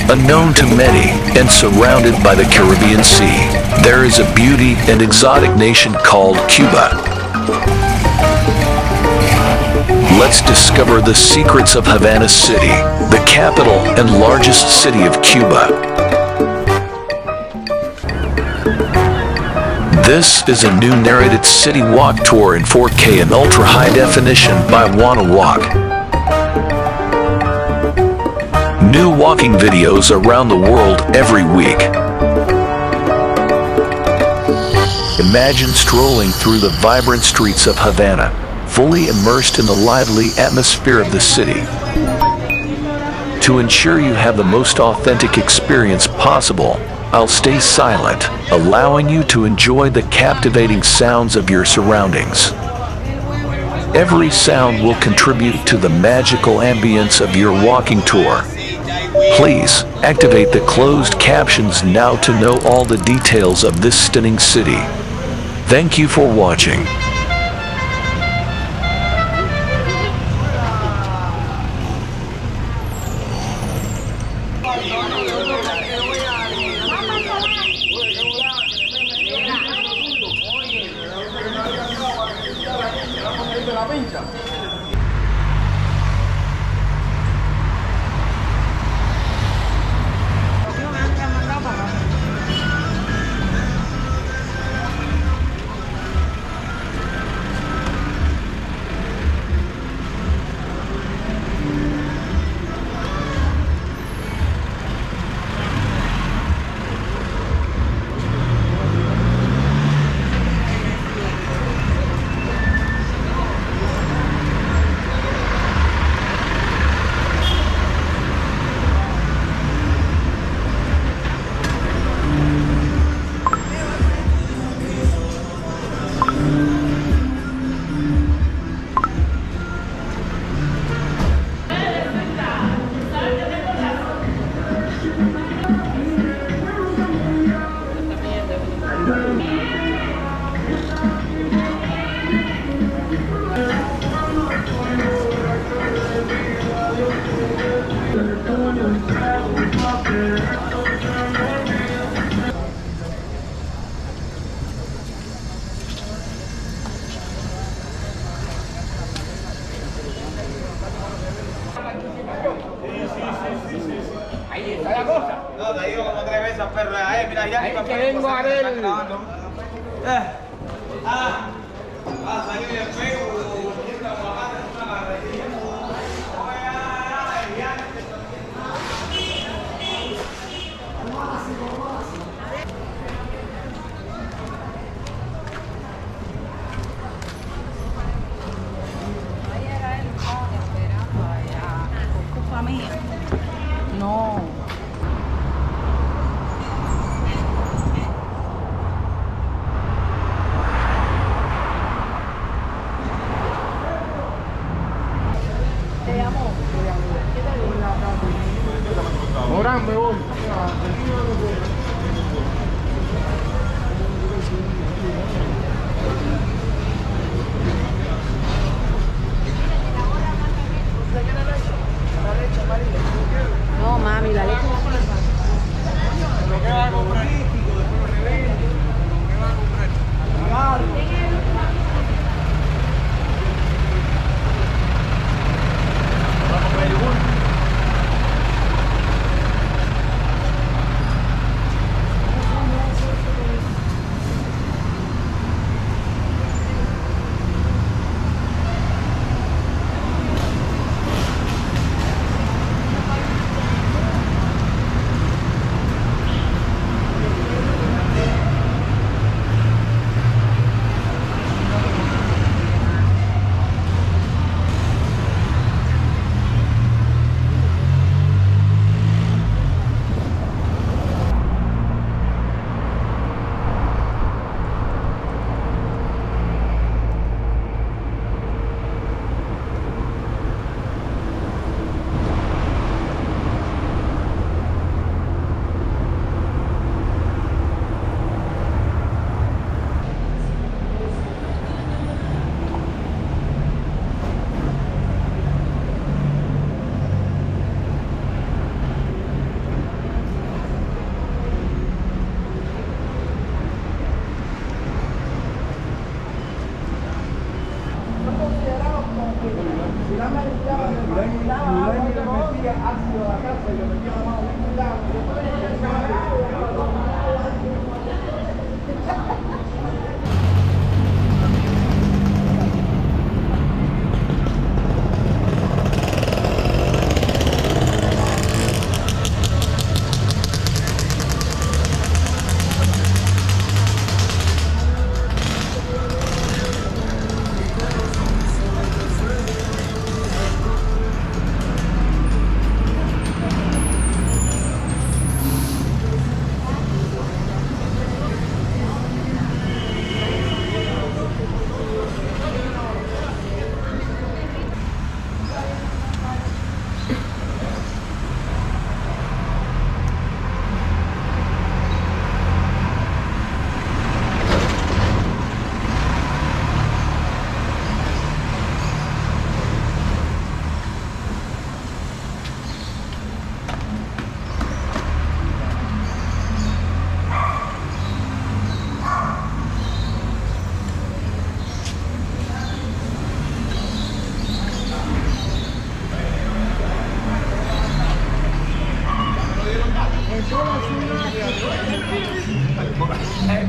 Unknown to many and surrounded by the Caribbean Sea, there is a beauty and exotic nation called Cuba. Let's discover the secrets of Havana City, the capital and largest city of Cuba. This is a new narrated city walk tour in 4K and ultra-high definition by Wanna Walk. New walking videos around the world every week. Imagine strolling through the vibrant streets of Havana, fully immersed in the lively atmosphere of the city. To ensure you have the most authentic experience possible, I'll stay silent, allowing you to enjoy the captivating sounds of your surroundings. Every sound will contribute to the magical ambience of your walking tour. Please activate the closed captions now to know all the details of this stunning city. Thank you for watching. Ahí está la cosa. No, te digo como 3 veces, perro. Mira, ya. Ahí que vengo a ver. Va a salir el Facebook. No. Te llamo. Ahora me voy. No, mami, la leche. ¿Pero qué vas a comprar? ¿Qué vas a comprar?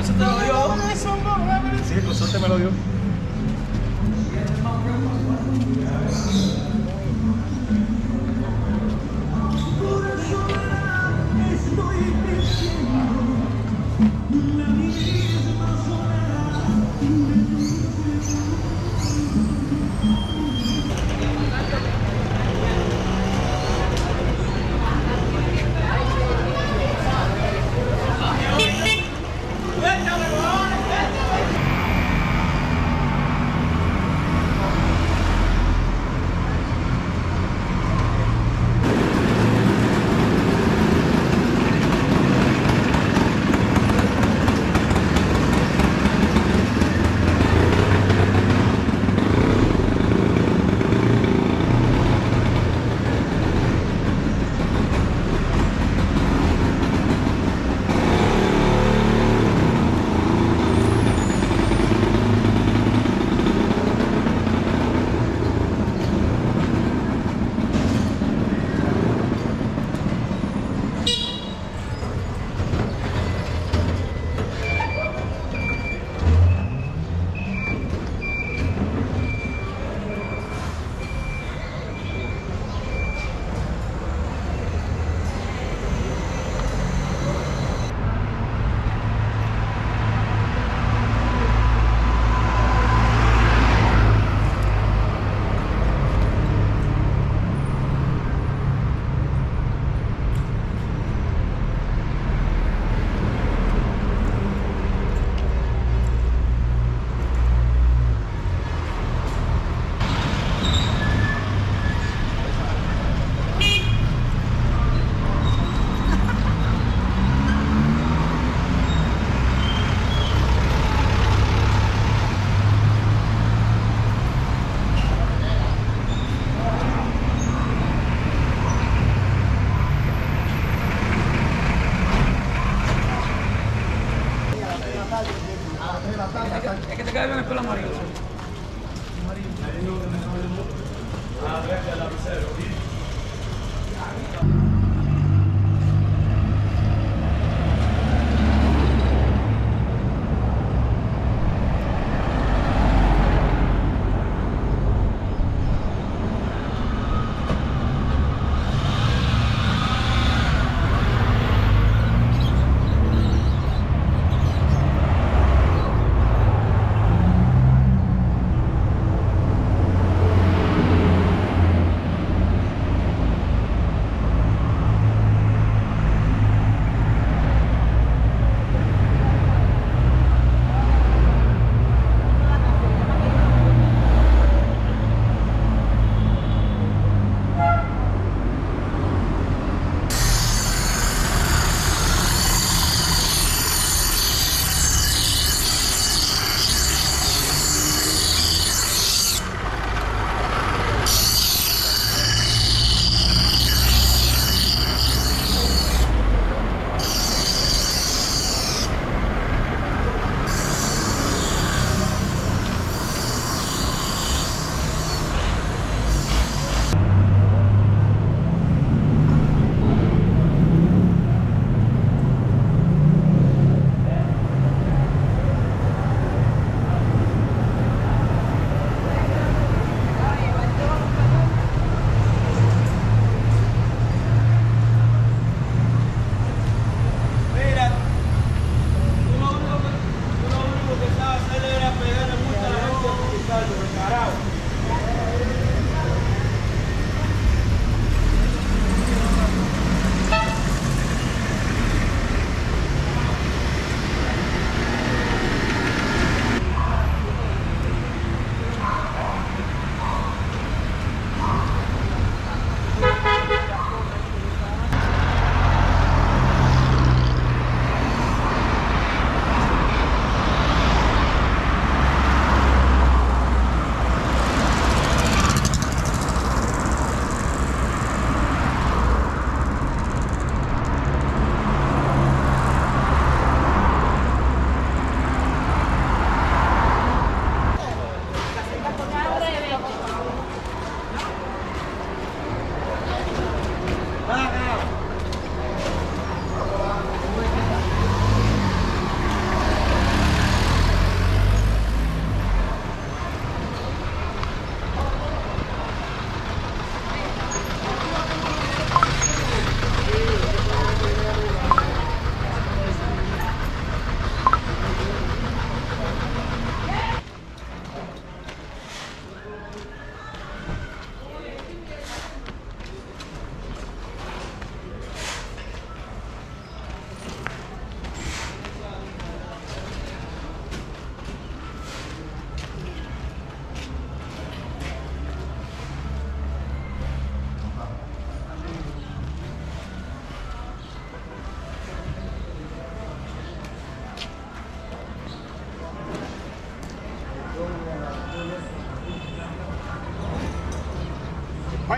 Eso te lo dio. Sí, el consorte me lo dio. Es que te cae bien el pelo amarillo.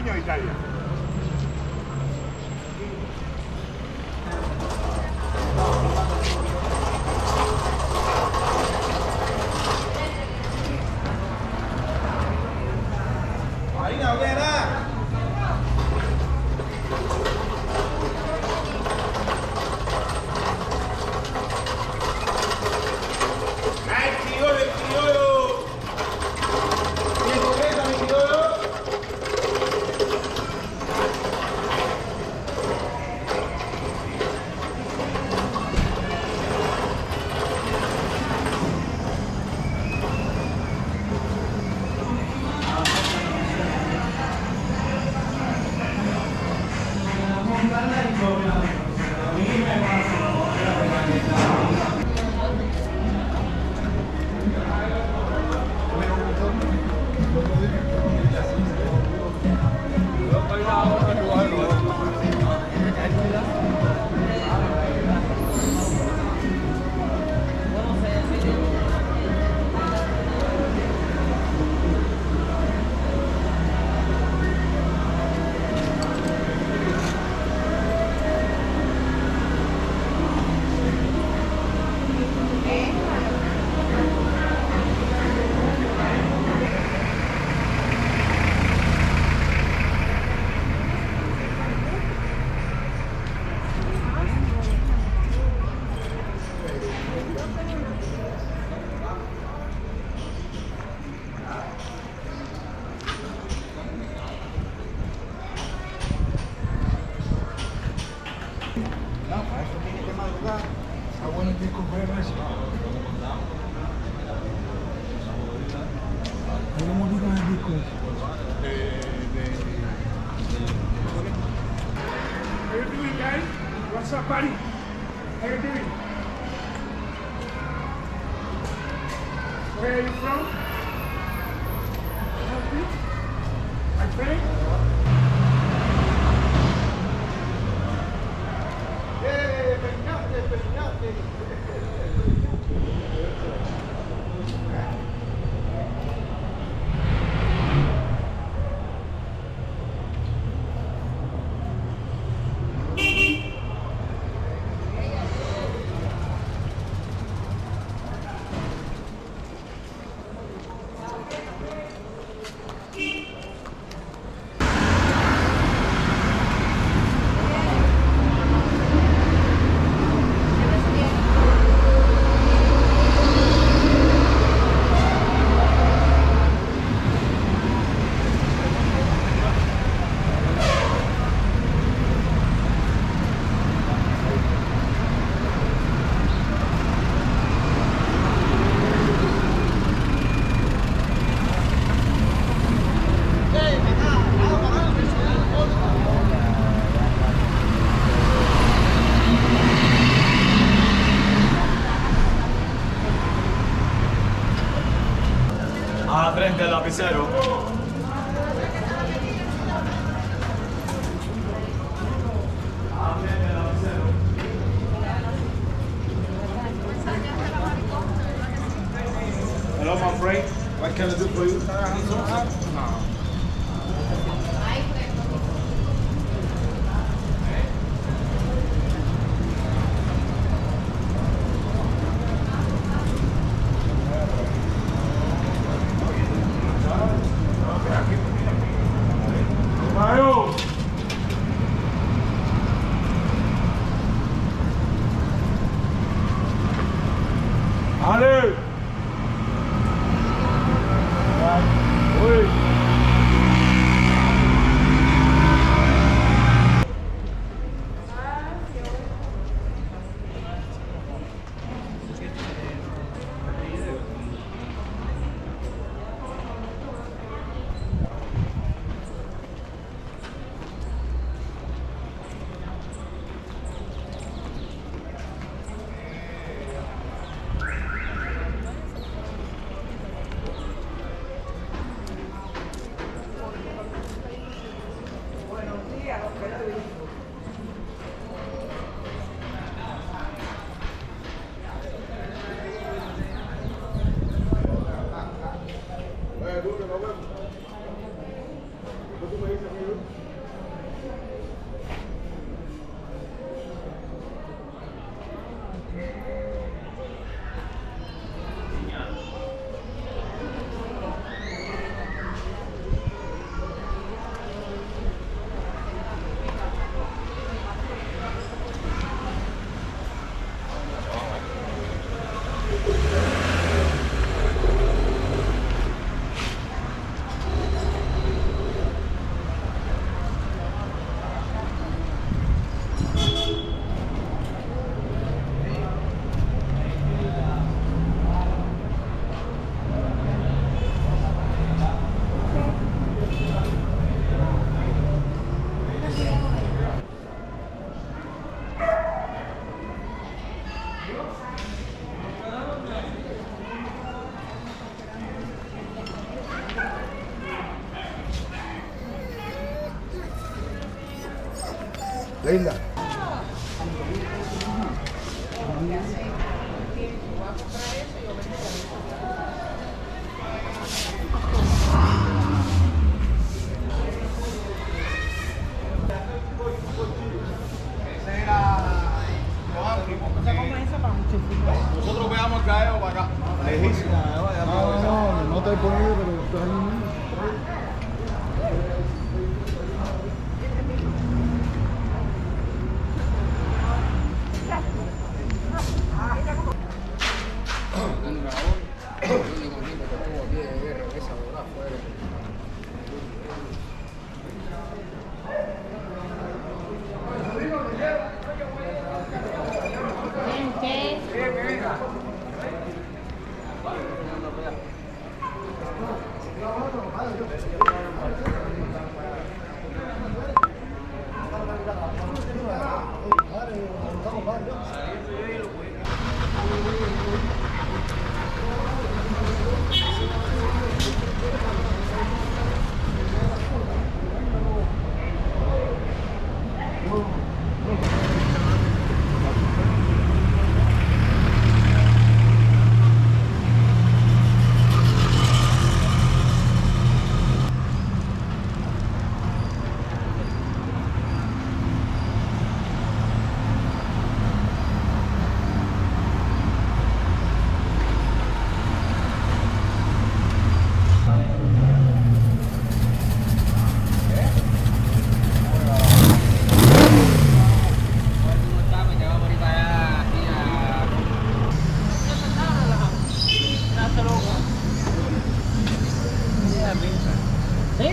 años en Italia. Marina, hoguera. ¡Ay, criollo, el criollo! ¿Tiene coqueta, mi criollo? No, para eso tiene que madrugar. Está bueno el disco eso. ¿Cómo digas el disco ese? How you doing, guys? What's up, buddy? How you doing? Where are you from? My friend? Frente al lapicero. Hello, my friend. What can I do for you? Mario. Ale. Uy. Linda. Ese era lo amplio. Nosotros veamos el caeo para acá. Lejísimo. No está disponible, pero está ahí.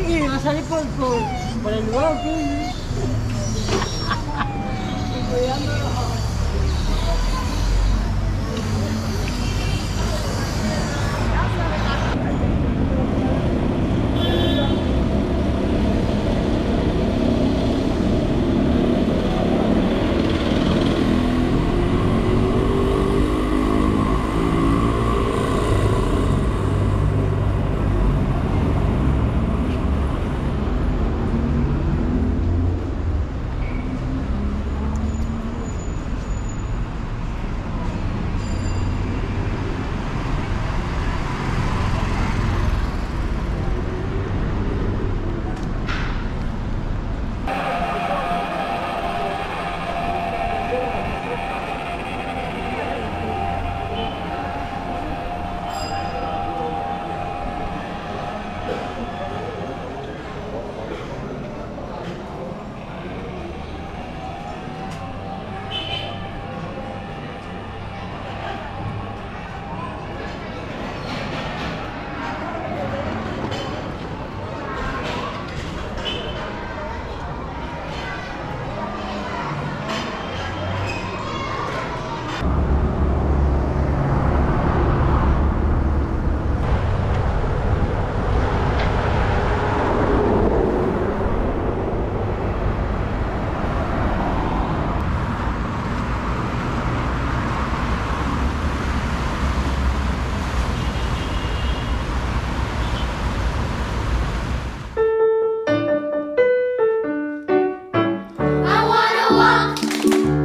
Sí, va a salir por el lugar aquí. I wanna walk